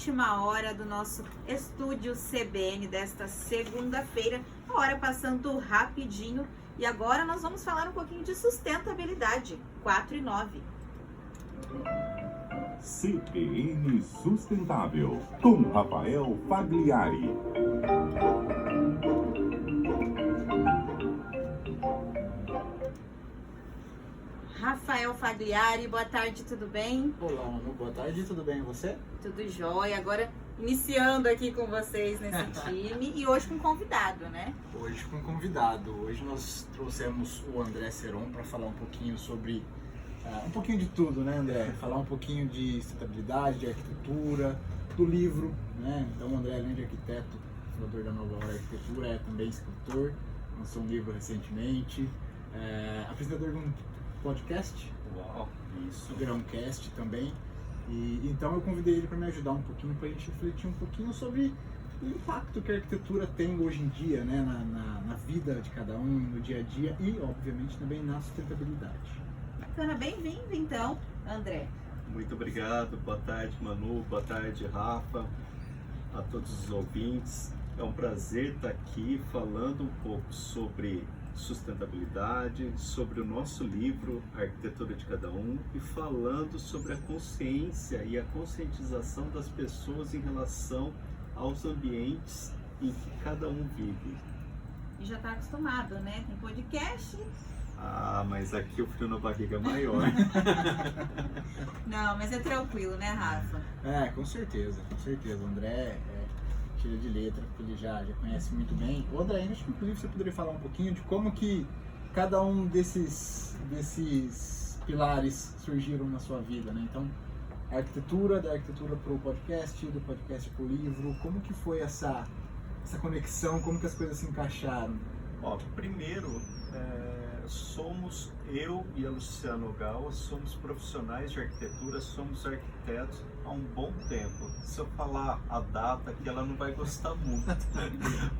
Última hora do nosso Estúdio CBN desta segunda-feira, a hora passando rapidinho, e agora nós vamos falar um pouquinho de sustentabilidade, 4 e 9. CBN Sustentável, com Rafael Fagliari. Rafael Fagliari, boa tarde, tudo bem? Olá, Manu, boa tarde, tudo bem e você? Tudo jóia, agora iniciando aqui com vocês nesse time e hoje com convidado, né? Hoje com convidado. Hoje nós trouxemos o André Seron para falar um pouquinho sobre um pouquinho de tudo, né, André? Falar um pouquinho de sustentabilidade, de arquitetura, do livro, né? Então o André, além de arquiteto, fundador da Nova Hora Arquitetura, é também escritor, lançou um livro recentemente, apresentador de um podcast, isso, Grãocast também. E então eu convidei ele para me ajudar um pouquinho, para a gente refletir um pouquinho sobre o impacto que a arquitetura tem hoje em dia, né, na vida de cada um, no dia a dia e, obviamente, também na sustentabilidade. Bacana, bem-vindo então, André. Muito obrigado, boa tarde Manu, boa tarde Rafa, a todos os ouvintes. É um prazer estar aqui falando um pouco sobre sustentabilidade, sobre o nosso livro A Arquitetura de Cada Um e falando sobre a consciência e a conscientização das pessoas em relação aos ambientes em que cada um vive. E já está acostumado, né? Tem podcast. Ah, mas aqui o frio na barriga é maior. Não, mas é tranquilo, né, Rafa? Com certeza, o André tira de letra, porque ele já conhece muito bem. O André, acho que inclusive você poderia falar um pouquinho de como que cada um desses pilares surgiram na sua vida, né? Então, a arquitetura, da arquitetura para o podcast, do podcast para o livro, como que foi essa conexão, como que as coisas se encaixaram? Primeiro, somos eu e a Luciana Ogawa, somos profissionais de arquitetura, somos arquitetos há um bom tempo. Se eu falar a data aqui, ela não vai gostar muito,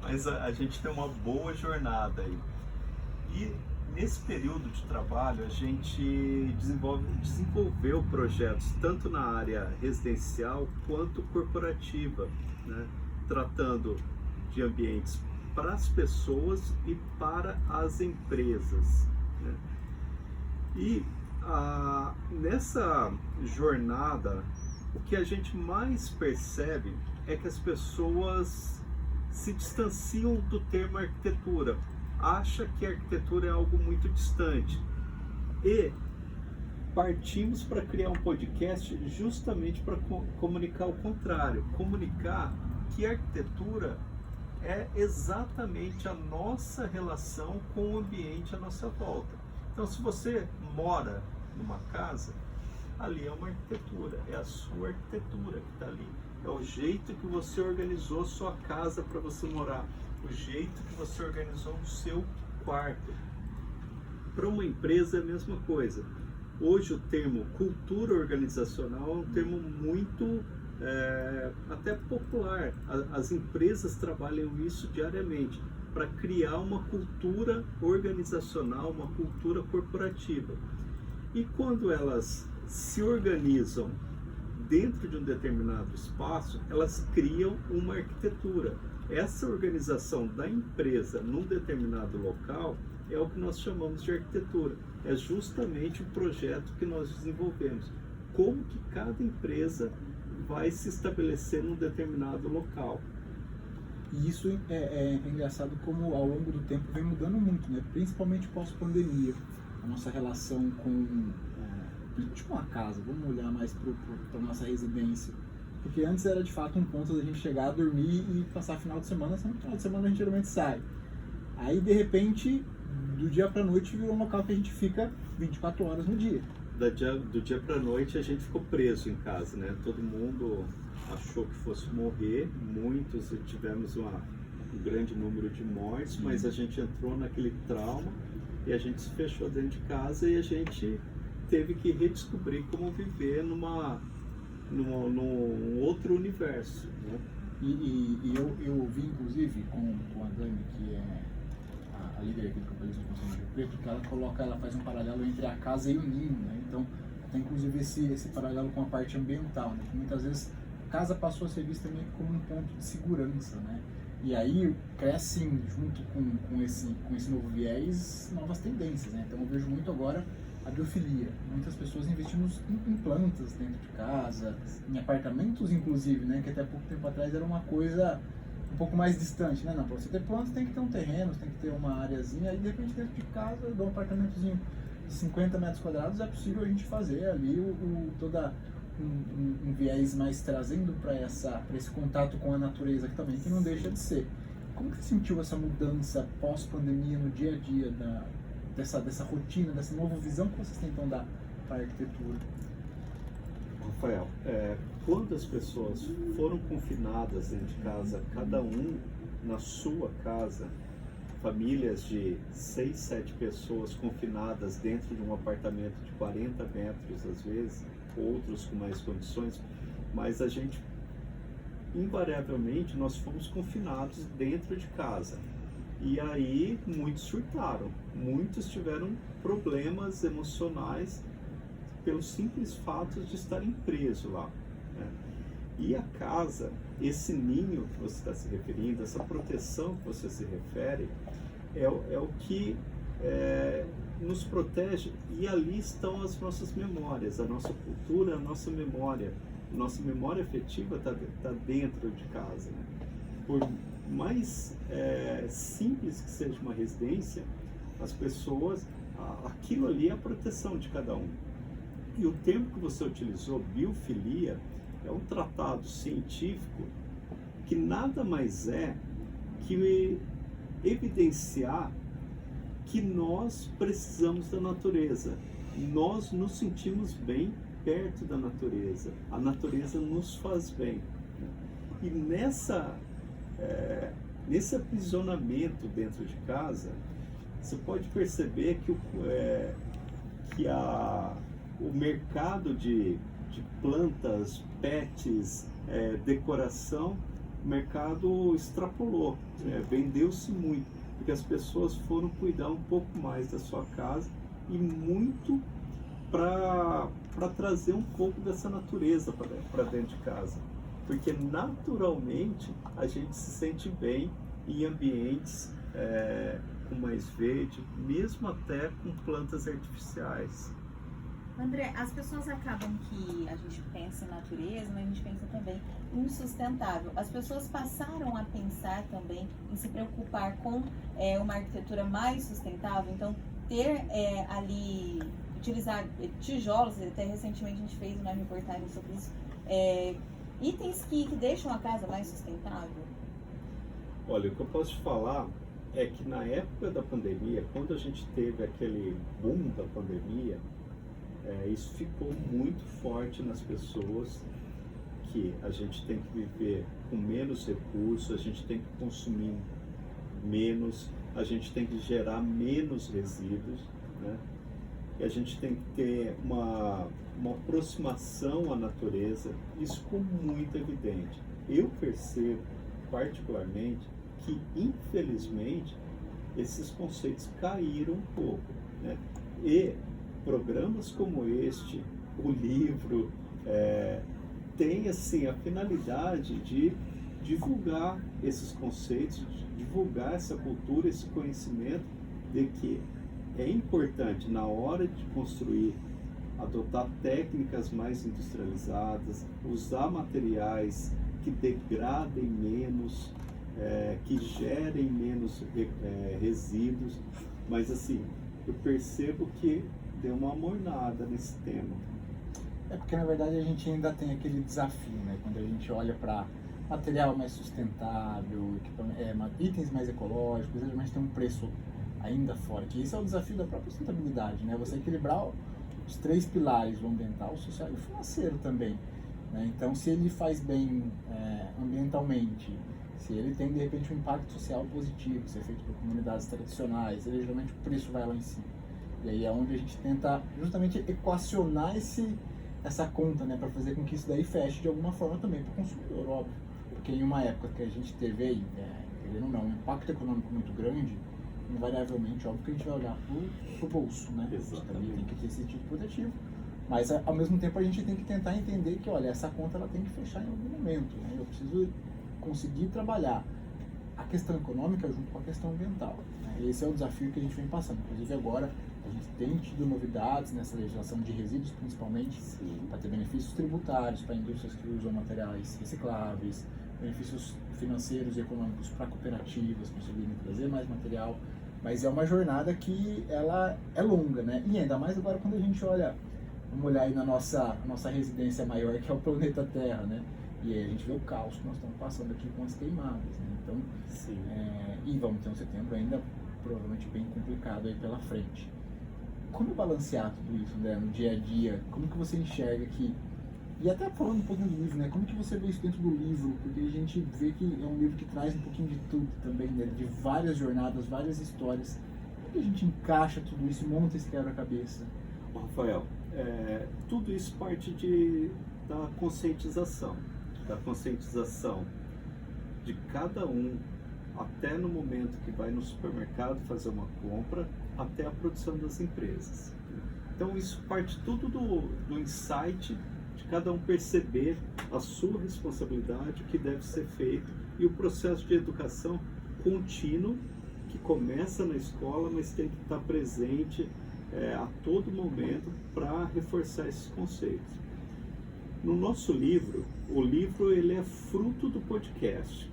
mas a gente tem uma boa jornada aí. E nesse período de trabalho, a gente desenvolveu projetos tanto na área residencial quanto corporativa, né? Tratando de ambientes para as pessoas e para as empresas, né? E nessa jornada, o que a gente mais percebe é que as pessoas se distanciam do termo arquitetura, acham que a arquitetura é algo muito distante. E partimos para criar um podcast justamente para comunicar o contrário, comunicar que a arquitetura é exatamente a nossa relação com o ambiente à nossa volta. Então, se você mora numa casa, ali é uma arquitetura, é a sua arquitetura que está ali. É o jeito que você organizou sua casa para você morar, o jeito que você organizou o seu quarto. Para uma empresa é a mesma coisa. Hoje o termo cultura organizacional é um termo muito até popular. As empresas trabalham isso diariamente para criar uma cultura organizacional, uma cultura corporativa. E quando elas se organizam dentro de um determinado espaço, elas criam uma arquitetura. Essa organização da empresa num determinado local é o que nós chamamos de arquitetura. É justamente o projeto que nós desenvolvemos. Como que cada empresa vai se estabelecer num determinado local. E isso é engraçado como ao longo do tempo vem mudando muito, né? Principalmente pós-pandemia. A nossa relação com tipo uma casa, vamos olhar mais para a nossa residência. Porque antes era de fato um ponto da gente chegar, dormir e passar final de semana, sendo que final de semana a gente geralmente sai. Aí de repente, do dia para noite, virou um local que a gente fica 24 horas no dia. Do dia para a noite a gente ficou preso em casa, né? Todo mundo achou que fosse morrer, muitos tivemos um grande número de mortes, mas a gente entrou naquele trauma e a gente se fechou dentro de casa e a gente teve que redescobrir como viver num outro universo, né? E eu ouvi inclusive com a Dani, que é a líder aqui do Capitalismo Consciente de Rio Preto, que ela faz um paralelo entre a casa e o ninho, né? Então tem inclusive esse paralelo com a parte ambiental, né? Que muitas vezes casa passou a ser vista meio que como um ponto de segurança, né? E aí crescem, junto com esse novo viés, novas tendências, né? Então eu vejo muito agora a biofilia. Muitas pessoas investindo em plantas dentro de casa, em apartamentos inclusive, né? Que até pouco tempo atrás era uma coisa um pouco mais distante, né? Não, para você ter plantas tem que ter um terreno, tem que ter uma areazinha, aí de repente dentro de casa, de um apartamentozinho de 50 metros quadrados, é possível a gente fazer ali toda um viés mais trazendo para esse contato com a natureza que também que não deixa de ser. Como que você sentiu essa mudança pós-pandemia no dia a dia dessa rotina, dessa nova visão que vocês tentam dar para a arquitetura? Rafael, quando as pessoas foram confinadas dentro de casa, cada um na sua casa, famílias de 6, 7 pessoas confinadas dentro de um apartamento de 40 metros às vezes, outros com mais condições, mas a gente, invariavelmente, nós fomos confinados dentro de casa. E aí muitos surtaram, muitos tiveram problemas emocionais pelo simples fato de estarem presos lá, né? E a casa, esse ninho que você está se referindo, essa proteção que você se refere, é o que nos protege, e ali estão as nossas memórias, a nossa cultura, a nossa memória afetiva está dentro de casa, né? Por mais simples que seja uma residência, as pessoas, aquilo ali é a proteção de cada um. E o termo que você utilizou, biofilia, é um tratado científico que nada mais é que evidenciar que nós precisamos da natureza. Nós nos sentimos bem perto da natureza. A natureza nos faz bem. E nesse aprisionamento dentro de casa, você pode perceber que o mercado de plantas, pets, decoração, o mercado extrapolou, vendeu-se muito, porque as pessoas foram cuidar um pouco mais da sua casa e muito para trazer um pouco dessa natureza para dentro de casa, porque naturalmente a gente se sente bem em ambientes com mais verde, mesmo até com plantas artificiais. André, as pessoas acabam que a gente pensa em natureza, mas a gente pensa também em sustentável. As pessoas passaram a pensar também em se preocupar com uma arquitetura mais sustentável, então ter ali, utilizar tijolos, até recentemente a gente fez uma reportagem sobre isso, itens que deixam a casa mais sustentável. Olha, o que eu posso te falar é que na época da pandemia, quando a gente teve aquele boom da pandemia, isso ficou muito forte nas pessoas, que a gente tem que viver com menos recursos, a gente tem que consumir menos, a gente tem que gerar menos resíduos, né? E a gente tem que ter uma aproximação à natureza. Isso ficou muito evidente. Eu percebo particularmente que, infelizmente, esses conceitos caíram um pouco, né? E programas como este, o livro, tem assim a finalidade de divulgar esses conceitos, de divulgar essa cultura, esse conhecimento de que é importante, na hora de construir, adotar técnicas mais industrializadas, usar materiais que degradem menos, que gerem menos resíduos, mas assim, eu percebo que deu uma mornada nesse tema. Porque na verdade a gente ainda tem aquele desafio, né? Quando a gente olha para material mais sustentável, itens mais ecológicos, geralmente tem um preço ainda fora, que esse é o desafio da própria sustentabilidade, né? Você equilibrar os 3 pilares, o ambiental, o social e o financeiro também, né? Então, se ele faz bem ambientalmente, se ele tem de repente um impacto social positivo, se é feito por comunidades tradicionais, geralmente o preço vai lá em cima. E aí é onde a gente tenta justamente equacionar essa conta, né, para fazer com que isso daí feche de alguma forma também para o consumidor, óbvio. Porque em uma época que a gente teve aí, querendo ou não, um impacto econômico muito grande, invariavelmente, óbvio que a gente vai olhar pro bolso, né? Exatamente. A gente também tem que ter esse tipo protetivo, Mas ao mesmo tempo a gente tem que tentar entender que, olha, essa conta ela tem que fechar em algum momento, né? Eu preciso conseguir trabalhar a questão econômica junto com a questão ambiental, né? Esse é o desafio que a gente vem passando. Inclusive agora a gente tem tido novidades nessa legislação de resíduos, principalmente, para ter benefícios tributários para indústrias que usam materiais recicláveis, benefícios financeiros e econômicos para cooperativas conseguirem trazer mais material. Mas é uma jornada que ela é longa, né? E ainda mais agora quando a gente olha, vamos olhar aí na nossa residência maior, que é o planeta Terra, né? E aí a gente vê o caos que nós estamos passando aqui com as queimadas, né? Então, e vamos ter um setembro ainda provavelmente bem complicado aí pela frente. Como balancear tudo isso, né, no dia a dia? Como que você enxerga que... E até falando um pouquinho do livro, né? Como que você vê isso dentro do livro? Porque a gente vê que é um livro que traz um pouquinho de tudo também, né? De várias jornadas, várias histórias. Como que a gente encaixa tudo isso e monta esse quebra-cabeça? Rafael, tudo isso parte da conscientização de cada um, até no momento que vai no supermercado fazer uma compra, até a produção das empresas. Então isso parte tudo do insight de cada um perceber a sua responsabilidade, o que deve ser feito, e o processo de educação contínuo que começa na escola, mas tem que estar presente a todo momento para reforçar esses conceitos. No nosso livro, o livro ele é fruto do podcast.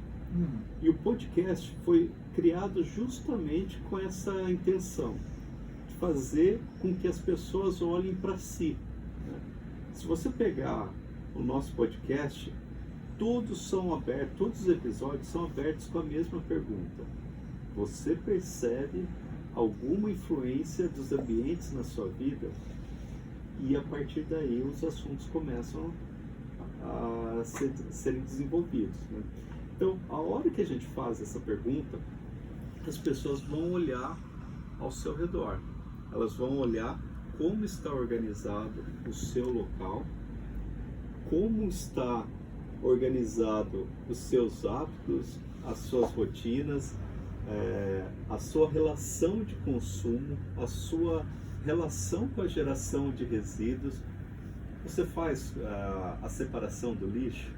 E o podcast foi criado justamente com essa intenção de fazer com que as pessoas olhem para si, né? Se você pegar o nosso podcast, todos os episódios são abertos com a mesma pergunta: você percebe alguma influência dos ambientes na sua vida? E a partir daí os assuntos começam a serem desenvolvidos, né? Então, a hora que a gente faz essa pergunta, as pessoas vão olhar ao seu redor. Elas vão olhar como está organizado o seu local, como está organizado os seus hábitos, as suas rotinas, a sua relação de consumo, a sua relação com a geração de resíduos. Você faz a separação do lixo?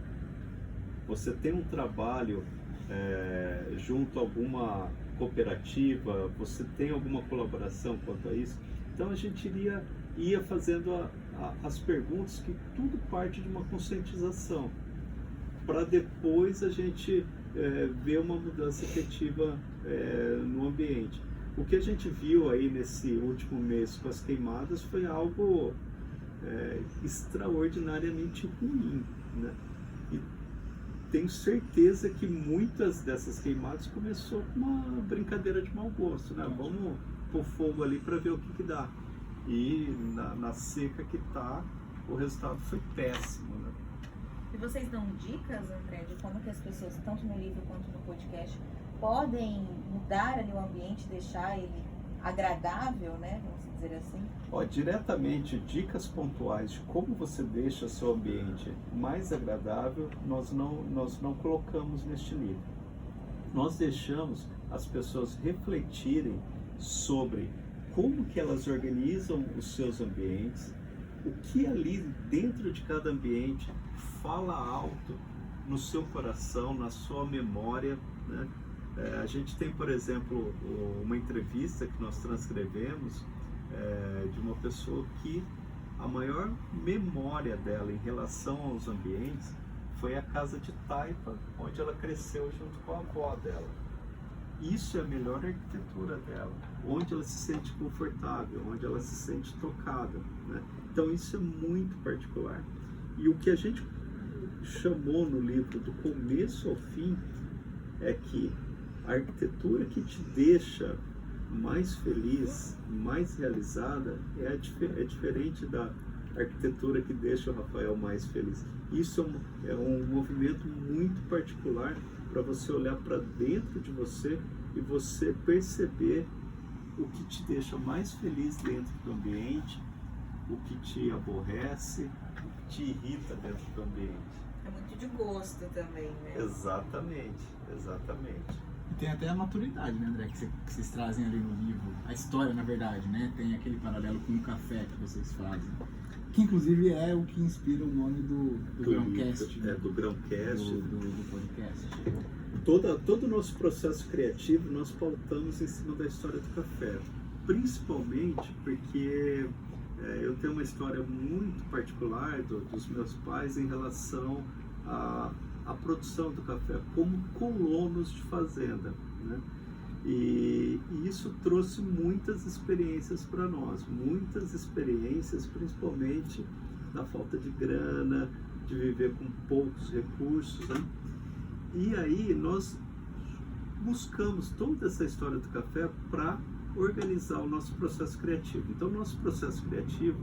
Você tem um trabalho junto a alguma cooperativa? Você tem alguma colaboração quanto a isso? Então a gente ia fazendo as perguntas, que tudo parte de uma conscientização, para depois a gente ver uma mudança efetiva no ambiente. O que a gente viu aí nesse último mês com as queimadas foi algo extraordinariamente ruim, né? E tenho certeza que muitas dessas queimadas começou com uma brincadeira de mau gosto, né? Vamos pôr fogo ali para ver o que dá. E na seca que tá, o resultado foi péssimo, né? E vocês dão dicas, André, de como que as pessoas, tanto no livro quanto no podcast, podem mudar ali o ambiente, deixar ele agradável, né? Vamos dizer assim. Diretamente, dicas pontuais de como você deixa seu ambiente mais agradável, nós não colocamos neste livro. Nós deixamos as pessoas refletirem sobre como que elas organizam os seus ambientes, o que ali dentro de cada ambiente fala alto no seu coração, na sua memória, né? A gente tem, por exemplo, uma entrevista que nós transcrevemos de uma pessoa que a maior memória dela em relação aos ambientes foi a casa de taipa, onde ela cresceu junto com a avó dela. Isso é a melhor arquitetura dela, onde ela se sente confortável, onde ela se sente tocada, né? Então isso é muito particular. E o que a gente chamou no livro do começo ao fim é que a arquitetura que te deixa mais feliz, mais realizada, é diferente da arquitetura que deixa o Rafael mais feliz. Isso é um movimento muito particular para você olhar para dentro de você e você perceber o que te deixa mais feliz dentro do ambiente, o que te aborrece, o que te irrita dentro do ambiente. É muito de gosto também, né? Exatamente. E tem até a maturidade, né, André, que vocês trazem ali no livro. A história, na verdade, né? Tem aquele paralelo com o café que vocês fazem. que inclusive é o que inspira o nome do Grãocast, né? Do Grãocast. Do podcast. Todo o nosso processo criativo nós pautamos em cima da história do café, principalmente porque eu tenho uma história muito particular dos meus pais em relação à produção do café como colonos de fazenda, né? E isso trouxe muitas experiências para nós, muitas experiências, principalmente da falta de grana, de viver com poucos recursos, né? E aí nós buscamos toda essa história do café para organizar o nosso processo criativo. Então, o nosso processo criativo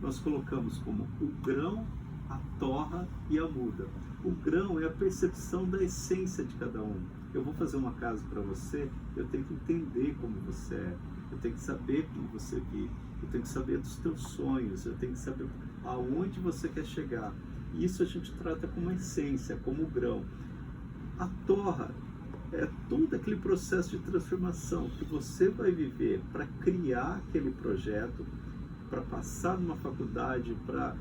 nós colocamos como o grão, a torra e a muda. O grão é a percepção da essência de cada um. Eu vou fazer uma casa para você, eu tenho que entender como você é, eu tenho que saber como você vive, eu tenho que saber dos teus sonhos, eu tenho que saber aonde você quer chegar. Isso a gente trata como essência, como o grão. A torra é todo aquele processo de transformação que você vai viver para criar aquele projeto, para passar numa faculdade, para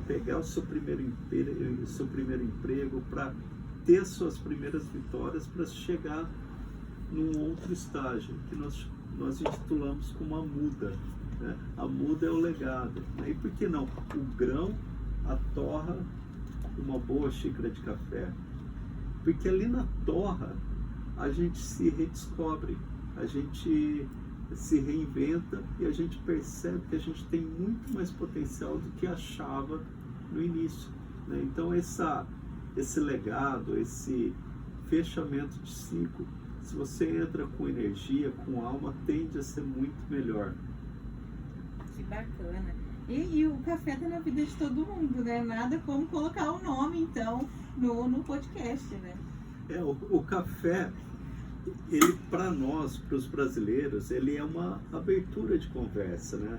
pegar o seu primeiro emprego, para ter as suas primeiras vitórias, para chegar num outro estágio que nós intitulamos como a muda, né? A muda é o legado. E por que não? O grão, a torra, uma boa xícara de café. Porque ali na torra a gente se redescobre, a gente se reinventa e a gente percebe que a gente tem muito mais potencial do que achava no início, né? Então esse legado, esse fechamento de ciclo, se você entra com energia, com alma, tende a ser muito melhor. Que bacana. E o café tá na vida de todo mundo, né? Nada como colocar o nome, então, no podcast, né? O café, ele para nós, para os brasileiros, ele é uma abertura de conversa, né?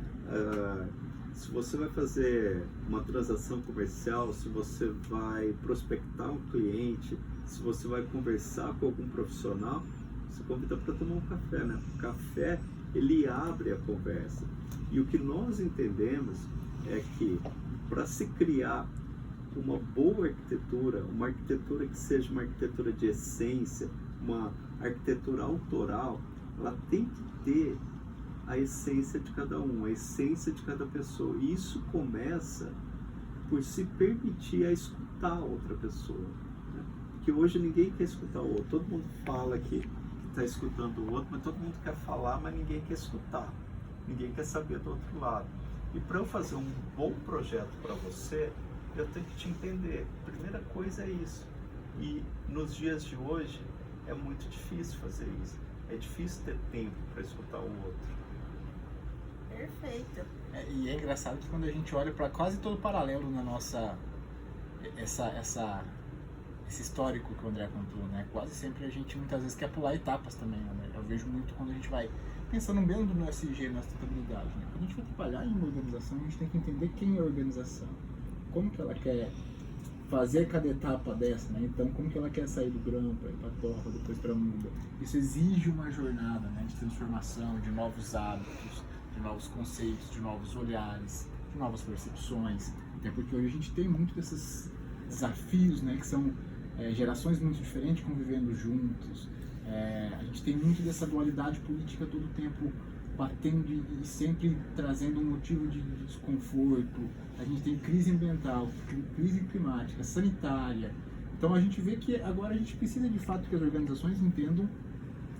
Se você vai fazer uma transação comercial, se você vai prospectar um cliente, se você vai conversar com algum profissional, você convida para tomar um café, né? O café, ele abre a conversa. E o que nós entendemos é que para se criar uma boa arquitetura, uma arquitetura que seja uma arquitetura de essência, uma arquitetura autoral, ela tem que ter a essência de cada um, a essência de cada pessoa. E isso começa por se permitir a escutar a outra pessoa, né? Porque hoje ninguém quer escutar o outro. Todo mundo fala que está escutando o outro, mas todo mundo quer falar, mas ninguém quer escutar. Ninguém quer saber do outro lado. E para eu fazer um bom projeto para você, eu tenho que te entender. A primeira coisa é isso. E nos dias de hoje é muito difícil fazer isso. É difícil ter tempo para escutar o outro. Perfeito. E é engraçado que quando a gente olha para quase todo paralelo na nossa esse histórico que o André contou, né? Quase sempre a gente muitas vezes quer pular etapas também, né? Eu vejo muito quando a gente vai pensando mesmo no SG, na sustentabilidade, né? Quando a gente vai trabalhar em uma organização, a gente tem que entender quem é a organização, como que ela quer fazer cada etapa dessa, né? Então, como que ela quer sair do grão para ir para a torra, depois para a muda. Isso exige uma jornada, né, de transformação, de novos hábitos, de novos conceitos, de novos olhares, de novas percepções. Até porque hoje a gente tem muito desses desafios, né, que são gerações muito diferentes convivendo juntos. A gente tem muito dessa dualidade política todo o tempo batendo e sempre trazendo um motivo de desconforto. A gente tem crise ambiental, crise climática, sanitária. Então a gente vê que agora a gente precisa de fato que as organizações entendam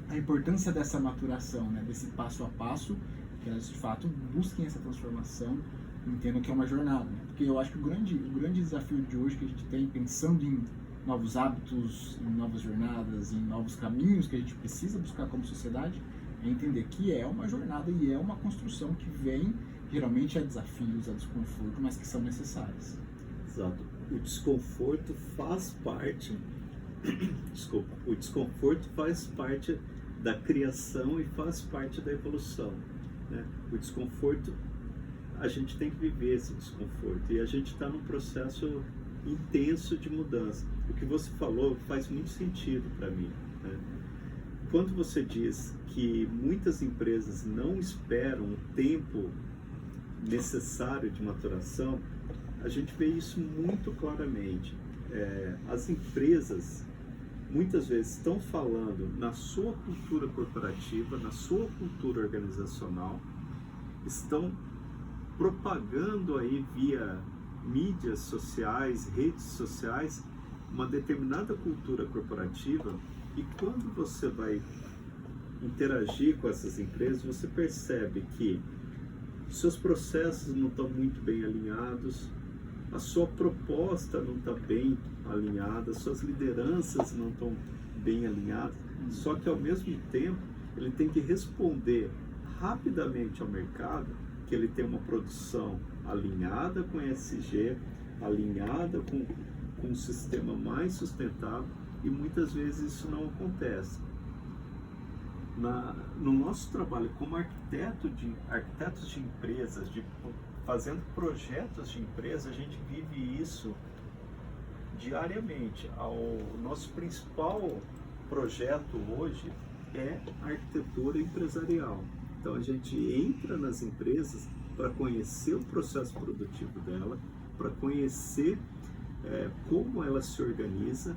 a importância dessa maturação, né, desse passo a passo, que elas de fato busquem essa transformação, entendam que é uma jornada, né? Porque eu acho que o grande desafio de hoje que a gente tem, pensando em novos hábitos, em novas jornadas, em novos caminhos que a gente precisa buscar como sociedade, é entender que é uma jornada e é uma construção que vem geralmente a desafios, a desconforto, mas que são necessários. Exato. O desconforto faz parte, o desconforto faz parte da criação e faz parte da evolução, né? O desconforto, a gente tem que viver esse desconforto e a gente está num processo intenso de mudança. O que você falou faz muito sentido para mim, né? Quando você diz que muitas empresas não esperam o tempo necessário de maturação, a gente vê isso muito claramente. As empresas muitas vezes estão falando na sua cultura corporativa, na sua cultura organizacional, estão propagando aí via mídias sociais, redes sociais, uma determinada cultura corporativa, e quando você vai interagir com essas empresas, você percebe que seus processos não estão muito bem alinhados, a sua proposta não está bem alinhada, suas lideranças não estão bem alinhadas, só que ao mesmo tempo ele tem que responder rapidamente ao mercado que ele tem uma produção alinhada com ESG, alinhada com um sistema mais sustentável, e muitas vezes isso não acontece. No nosso trabalho como arquitetos de empresas, fazendo projetos de empresa, a gente vive isso diariamente. O nosso principal projeto hoje é a arquitetura empresarial. Então a gente entra nas empresas para conhecer o processo produtivo dela, para conhecer como ela se organiza,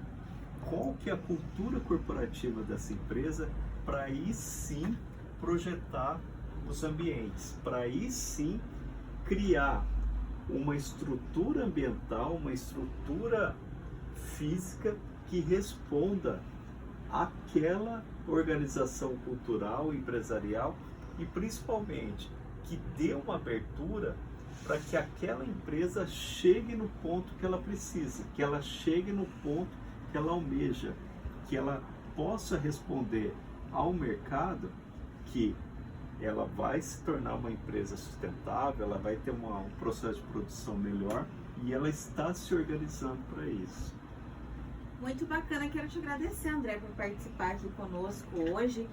qual que é a cultura corporativa dessa empresa, para aí sim projetar os ambientes, para aí sim criar uma estrutura ambiental, uma estrutura física que responda àquela organização cultural, empresarial, e principalmente que dê uma abertura para que aquela empresa chegue no ponto que ela precisa, que ela chegue no ponto que ela almeja, que ela possa responder ao mercado que ela vai se tornar uma empresa sustentável, ela vai ter um processo de produção melhor, e ela está se organizando para isso. Muito bacana, quero te agradecer, André, por participar aqui conosco hoje.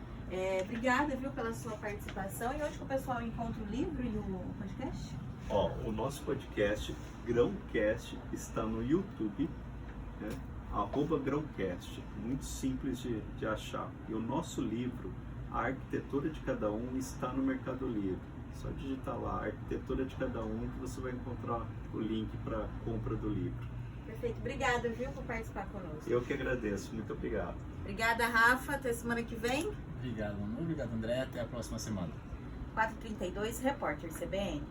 Obrigada, viu, pela sua participação. E onde que o pessoal encontra o livro e o podcast? O nosso podcast, Grãocast, está no YouTube, né? @Grãocast, muito simples de achar. E o nosso livro, A Arquitetura de Cada Um, está no Mercado Livre. Só digitar lá, A Arquitetura de Cada Um, que você vai encontrar o link para compra do livro. Perfeito, obrigada, viu, por participar conosco. Eu que agradeço, muito obrigado. Obrigada, Rafa, até semana que vem. Obrigado, Manu. Obrigado, André. Até a próxima semana. 4h32, Repórter CBN.